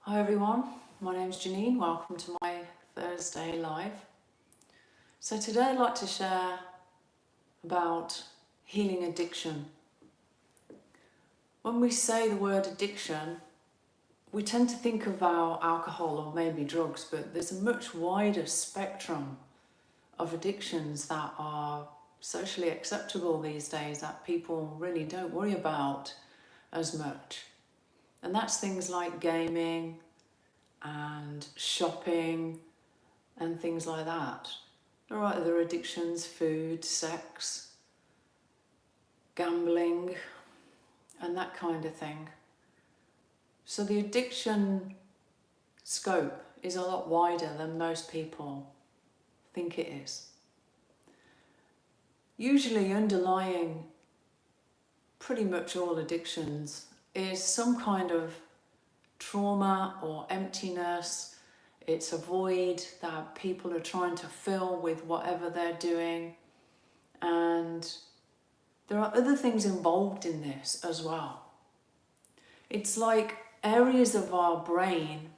Hi everyone, my name's Janine. Welcome to my Thursday live. So today I'd like to share about healing addiction. When we say the word addiction, we tend to think about alcohol or maybe drugs, but there's a much wider spectrum of addictions that are socially acceptable these days that people really don't worry about as much. And that's things like gaming and shopping and things like that. There are other addictions: food, sex, gambling, and that kind of thing. So the addiction scope is a lot wider than most people think it is. Usually underlying pretty much all addictions is some kind of trauma or emptiness. It's a void that people are trying to fill with whatever they're doing. And there are other things involved in this as well. It's like areas of our brain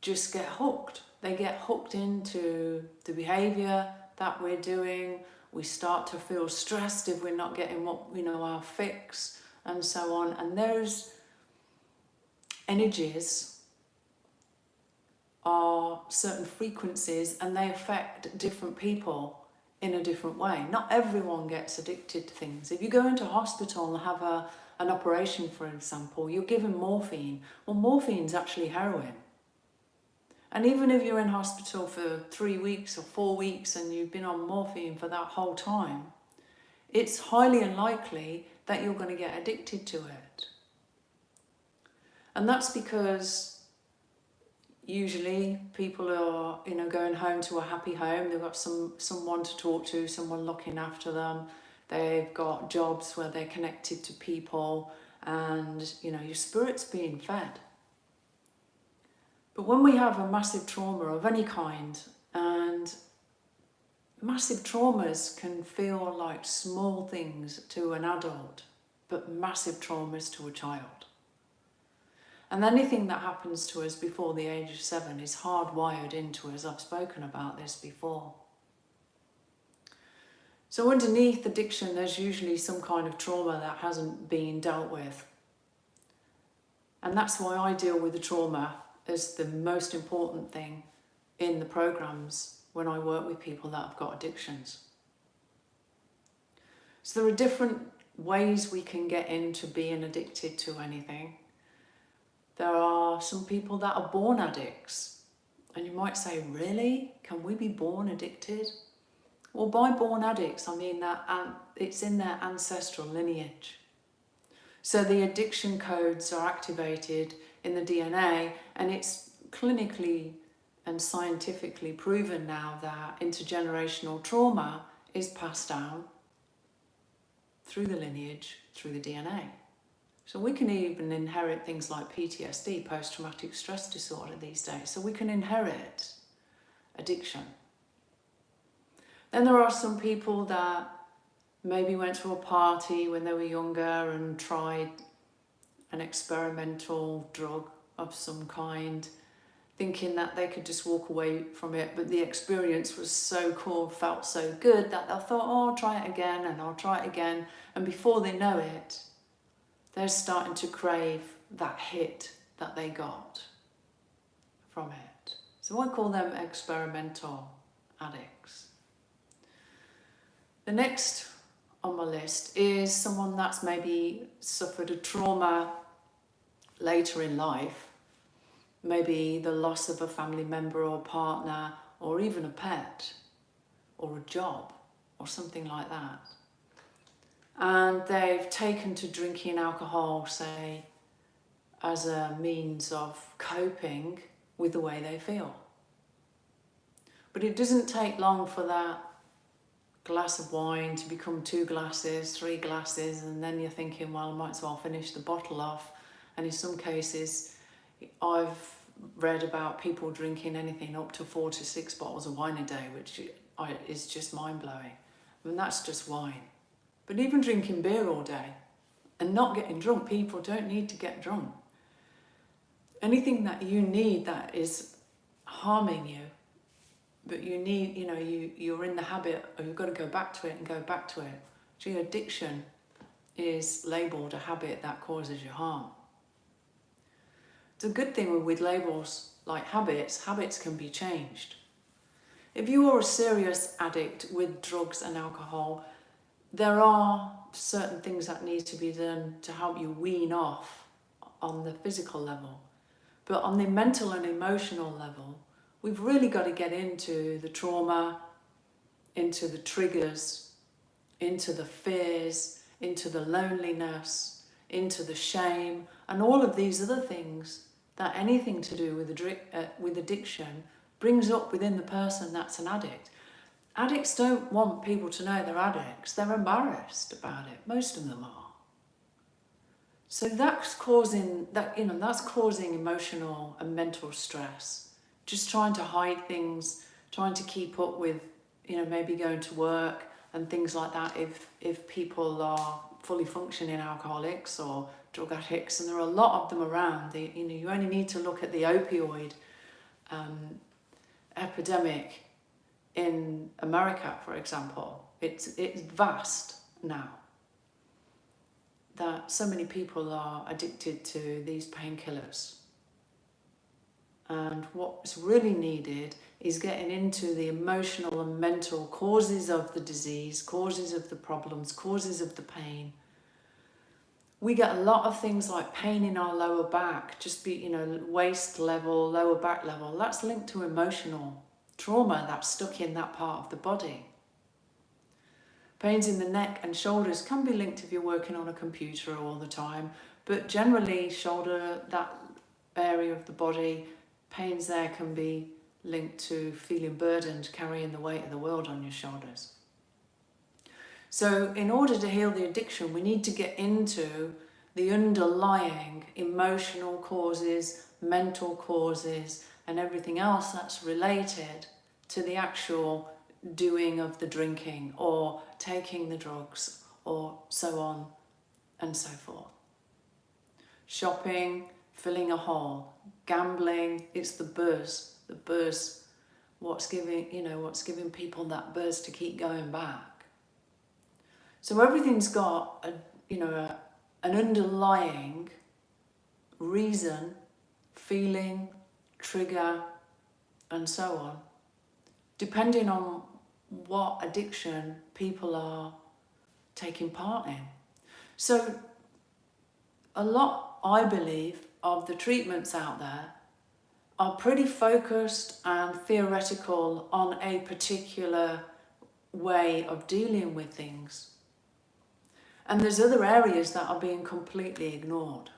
just get hooked. They get hooked into the behavior that we're doing. We start to feel stressed if we're not getting our fix and so on. And those energies are certain frequencies and they affect different people in a different way. Not everyone gets addicted to things. If you go into hospital and have an operation, for example, you're given morphine. Well, morphine's actually heroin. And even if you're in hospital for 3 weeks or 4 weeks and you've been on morphine for that whole time, it's highly unlikely that you're going to get addicted to it. And that's because usually people are, going home to a happy home. They've got someone to talk to, someone looking after them. They've got jobs where they're connected to people, and your spirit's being fed. But when we have a massive trauma of any kind, and massive traumas can feel like small things to an adult, but massive traumas to a child. And anything that happens to us before the age of 7 is hardwired into us. I've spoken about this before. So underneath addiction, there's usually some kind of trauma that hasn't been dealt with. And that's why I deal with the trauma as the most important thing in the programs when I work with people that have got addictions. So there are different ways we can get into being addicted to anything. There are some people that are born addicts. And you might say, really? Can we be born addicted? Well, by born addicts, I mean that it's in their ancestral lineage. So the addiction codes are activated in the DNA, and it's clinically and scientifically proven now that intergenerational trauma is passed down through the lineage, through the DNA. So we can even inherit things like PTSD, post-traumatic stress disorder these days. So we can inherit addiction. Then there are some people that maybe went to a party when they were younger and tried an experimental drug of some kind, thinking that they could just walk away from it, but the experience was so cool, felt so good, that they thought, oh, I'll try it again and I'll try it again. And before they know it, they're starting to crave that hit that they got from it. So I call them experimental addicts. The next on my list is someone that's maybe suffered a trauma later in life, maybe the loss of a family member or partner, or even a pet, or a job, or something like that. And they've taken to drinking alcohol, say, as a means of coping with the way they feel. But it doesn't take long for that glass of wine to become 2 glasses, 3 glasses, and then you're thinking, well, I might as well finish the bottle off. And in some cases, I've read about people drinking anything up to 4 to 6 bottles of wine a day, which is just mind-blowing. I mean, that's just wine. But even drinking beer all day and not getting drunk, people don't need to get drunk. anything that you need that is harming you, but you need, you're in the habit, or you've got to go back to it and go back to it. So addiction is labelled a habit that causes you harm. It's a good thing with labels like habits can be changed. If you are a serious addict with drugs and alcohol, there are certain things that need to be done to help you wean off on the physical level. But on the mental and emotional level, we've really got to get into the trauma, into the triggers, into the fears, into the loneliness, into the shame, and all of these other things that anything to do with addiction brings up within the person that's an addict. Addicts don't want people to know they're addicts. They're embarrassed about it. Most of them are. So that's causing emotional and mental stress. Just trying to hide things, trying to keep up with, maybe going to work and things like that. If people are fully functioning alcoholics or drug addicts, and there are a lot of them around. You only need to look at the opioid epidemic in America, for example. It's vast now, that so many people are addicted to these painkillers. And what's really needed is getting into the emotional and mental causes of the disease, causes of the problems, causes of the pain. We get a lot of things like pain in our lower back, waist level, lower back level. That's linked to emotional trauma that's stuck in that part of the body. Pains in the neck and shoulders can be linked if you're working on a computer all the time, but generally shoulder, that area of the body, pains there can be linked to feeling burdened, carrying the weight of the world on your shoulders. So in order to heal the addiction, we need to get into the underlying emotional causes, mental causes, and everything else that's related to the actual doing of the drinking or taking the drugs or so on and so forth. Shopping, filling a hole, gambling, it's the buzz, what's giving people that buzz to keep going back. So everything's got an underlying reason, feeling, trigger, and so on, depending on what addiction people are taking part in. So a lot, I believe, of the treatments out there are pretty focused and theoretical on a particular way of dealing with things. And there's other areas that are being completely ignored.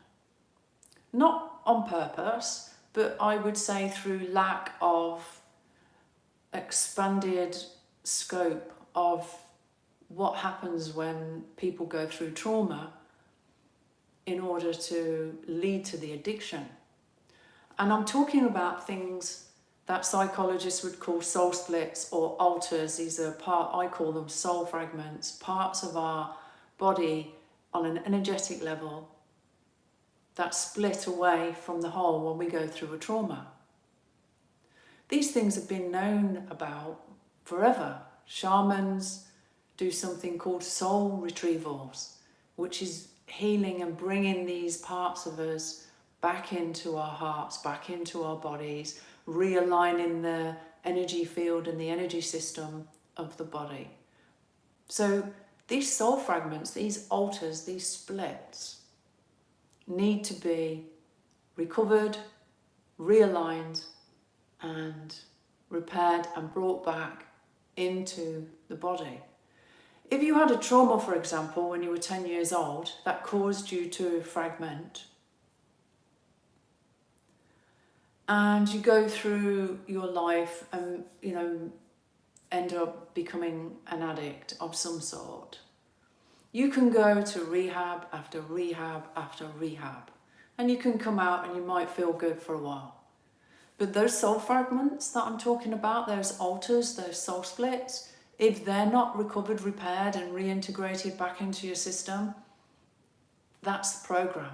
Not on purpose, but I would say through lack of expanded scope of what happens when people go through trauma in order to lead to the addiction. And I'm talking about things that psychologists would call soul splits or alters. These are I call them soul fragments, parts of our body on an energetic level that split away from the whole when we go through a trauma. These things have been known about forever. Shamans do something called soul retrievals, which is healing and bringing these parts of us back into our hearts, back into our bodies, realigning the energy field and the energy system of the body. So these soul fragments, these alters, these splits need to be recovered, realigned, and repaired and brought back into the body. If you had a trauma, for example, when you were 10 years old, that caused you to fragment, and you go through your life and, end up becoming an addict of some sort, you can go to rehab after rehab after rehab, and you can come out and you might feel good for a while. But those soul fragments that I'm talking about, those alters, those soul splits, if they're not recovered, repaired, and reintegrated back into your system, that's the program.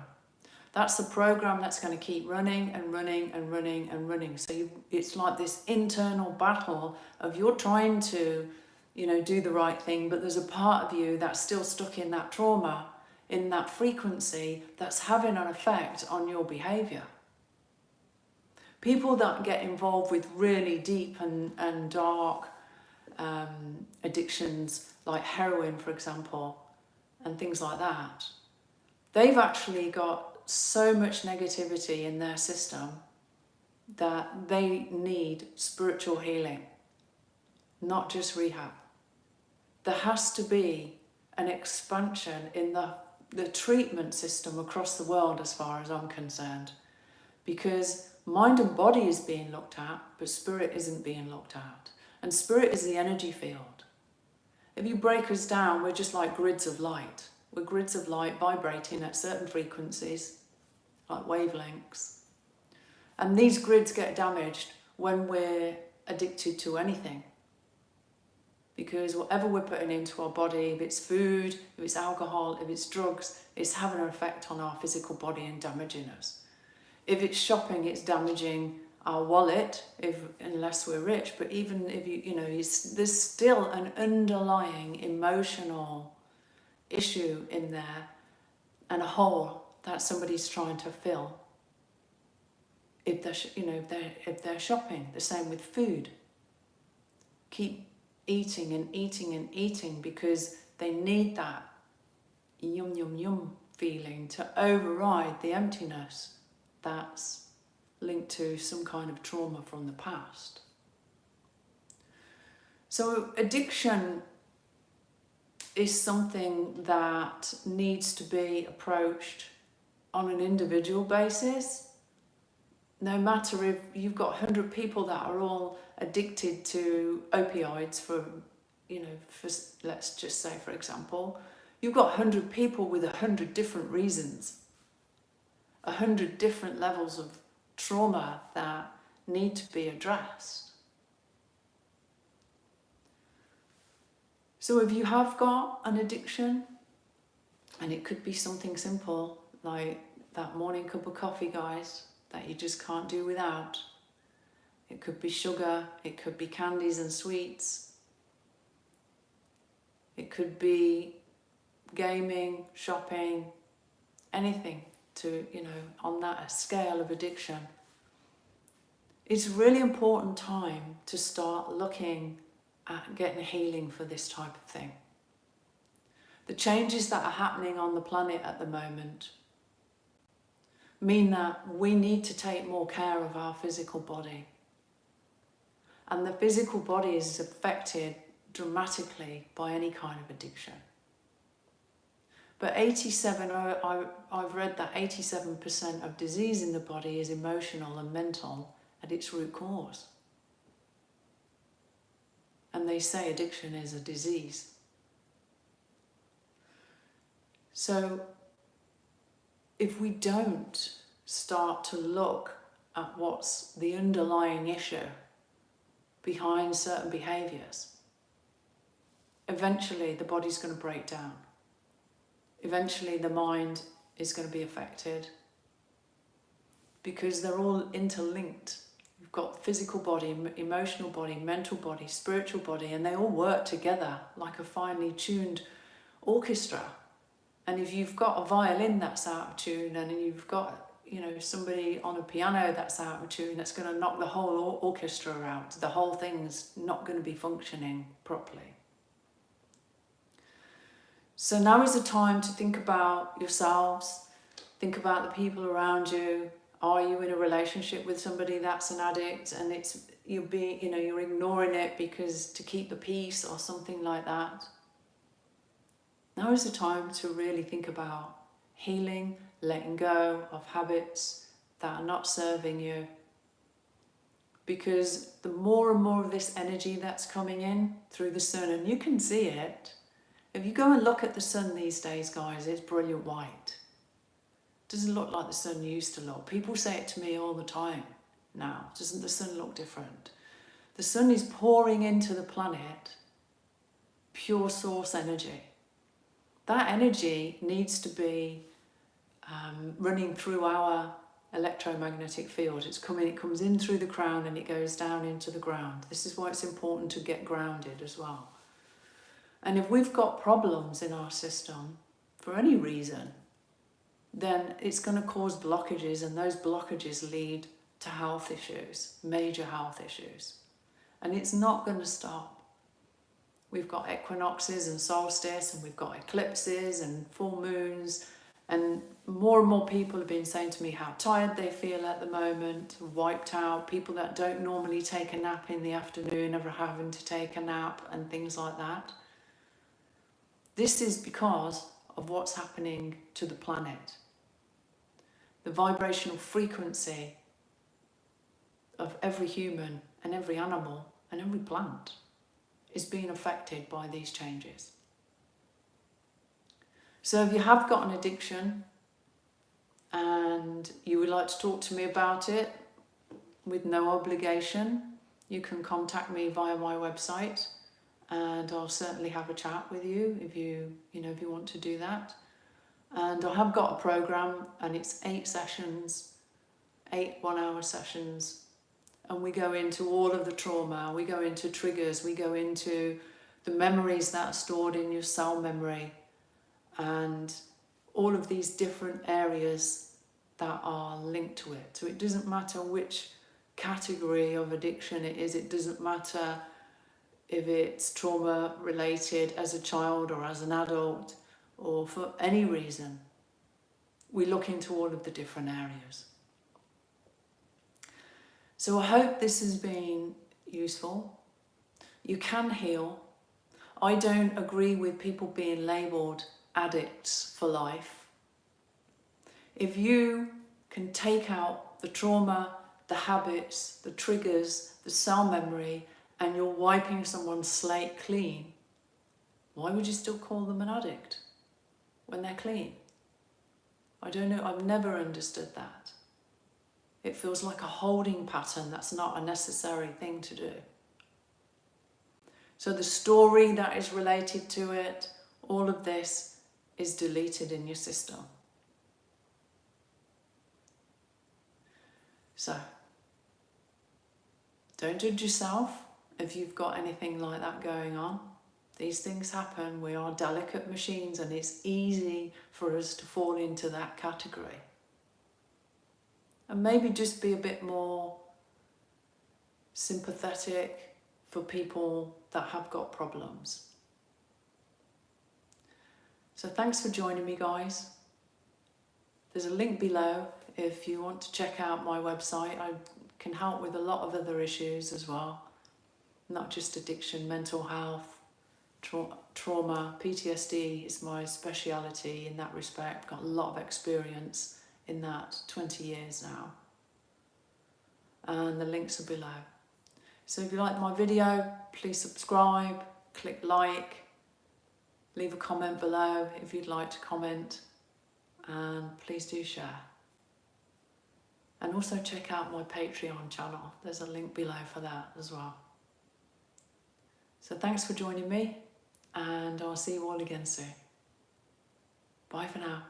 That's the program that's going to keep running and running and running and running. So it's like this internal battle of you're trying to, do the right thing, but there's a part of you that's still stuck in that trauma, in that frequency, that's having an effect on your behavior. People that get involved with really deep and dark addictions, like heroin, for example, and things like that, they've actually got so much negativity in their system that they need spiritual healing, not just rehab. There has to be an expansion in the treatment system across the world, as far as I'm concerned, because mind and body is being looked at, but spirit isn't being looked at. And spirit is the energy field. If you break us down, we're just like grids of light. We're grids of light vibrating at certain frequencies, like wavelengths. And these grids get damaged when we're addicted to anything. Because whatever we're putting into our body, if it's food, if it's alcohol, if it's drugs, it's having an effect on our physical body and damaging us. If it's shopping, it's damaging our wallet, unless we're rich. But even if there's still an underlying emotional issue in there and a hole that somebody's trying to fill. If they're shopping, the same with food. Keep eating and eating and eating because they need that yum yum yum feeling to override the emptiness that's linked to some kind of trauma from the past. So addiction is something that needs to be approached on an individual basis. No matter if you've got 100 people that are all addicted to opioids for let's just say, for example, you've got 100 people with 100 different reasons, 100 different levels of trauma that need to be addressed. So if you have got an addiction, and it could be something simple like that morning cup of coffee, guys, that you just can't do without. It could be sugar, it could be candies and sweets. It could be gaming, shopping, anything to, on that scale of addiction. It's a really important time to start looking at getting healing for this type of thing. The changes that are happening on the planet at the moment mean that we need to take more care of our physical body. And the physical body is affected dramatically by any kind of addiction. But I've read that 87% of disease in the body is emotional and mental at its root cause. And they say addiction is a disease. So if we don't start to look at what's the underlying issue behind certain behaviours, eventually the body's going to break down. Eventually the mind is going to be affected because they're all interlinked. You've got physical body, emotional body, mental body, spiritual body, and they all work together like a finely tuned orchestra. And if you've got a violin that's out of tune, and you've got somebody on a piano that's out of tune, that's going to knock the whole orchestra out. The whole thing's not going to be functioning properly. So now is the time to think about yourselves, think about the people around you. Are you in a relationship with somebody that's an addict and you're ignoring it because to keep the peace or something like that? Now is the time to really think about healing, letting go of habits that are not serving you. Because the more and more of this energy that's coming in through the sun, and you can see it, if you go and look at the sun these days, guys, it's brilliant white. It doesn't look like the sun used to look. People say it to me all the time now. Doesn't the sun look different? The sun is pouring into the planet pure source energy. That energy needs to be running through our electromagnetic field. It comes in through the crown and it goes down into the ground. This is why it's important to get grounded as well. And if we've got problems in our system for any reason, then it's going to cause blockages, and those blockages lead to health issues, major health issues. And it's not going to stop. We've got equinoxes and solstice, and we've got eclipses and full moons, and more people have been saying to me how tired they feel at the moment, wiped out, people that don't normally take a nap in the afternoon are having to take a nap and things like that. This is because of what's happening to the planet. The vibrational frequency of every human and every animal and every plant is being affected by these changes. So if you have got an addiction and you would like to talk to me about it with no obligation, you can contact me via my website, and I'll certainly have a chat with you if you want to do that. And I have got a program, and it's 8 sessions, 8 1-hour sessions, and we go into all of the trauma, we go into triggers, we go into the memories that are stored in your cell memory, and all of these different areas that are linked to it. So it doesn't matter which category of addiction it is, it doesn't matter if it's trauma related as a child or as an adult or for any reason. We look into all of the different areas. So I hope this has been useful. You can heal. I don't agree with people being labelled addicts for life. If you can take out the trauma, the habits, the triggers, the cell memory, and you're wiping someone's slate clean, why would you still call them an addict when they're clean? I don't know, I've never understood that. It feels like a holding pattern that's not a necessary thing to do. So the story that is related to it, all of this is deleted in your system. So, don't judge yourself if you've got anything like that going on. These things happen. We are delicate machines, and it's easy for us to fall into that category. And maybe just be a bit more sympathetic for people that have got problems. So thanks for joining me, guys. There's a link below if you want to check out my website. I can help with a lot of other issues as well. Not just addiction, mental health, trauma, PTSD is my speciality in that respect. I've got a lot of experience in that, 20 years now. And the links are below. So if you like my video, please subscribe, click like, leave a comment below if you'd like to comment, and please do share. And also check out my Patreon channel. There's a link below for that as well. So thanks for joining me, and I'll see you all again soon. Bye for now.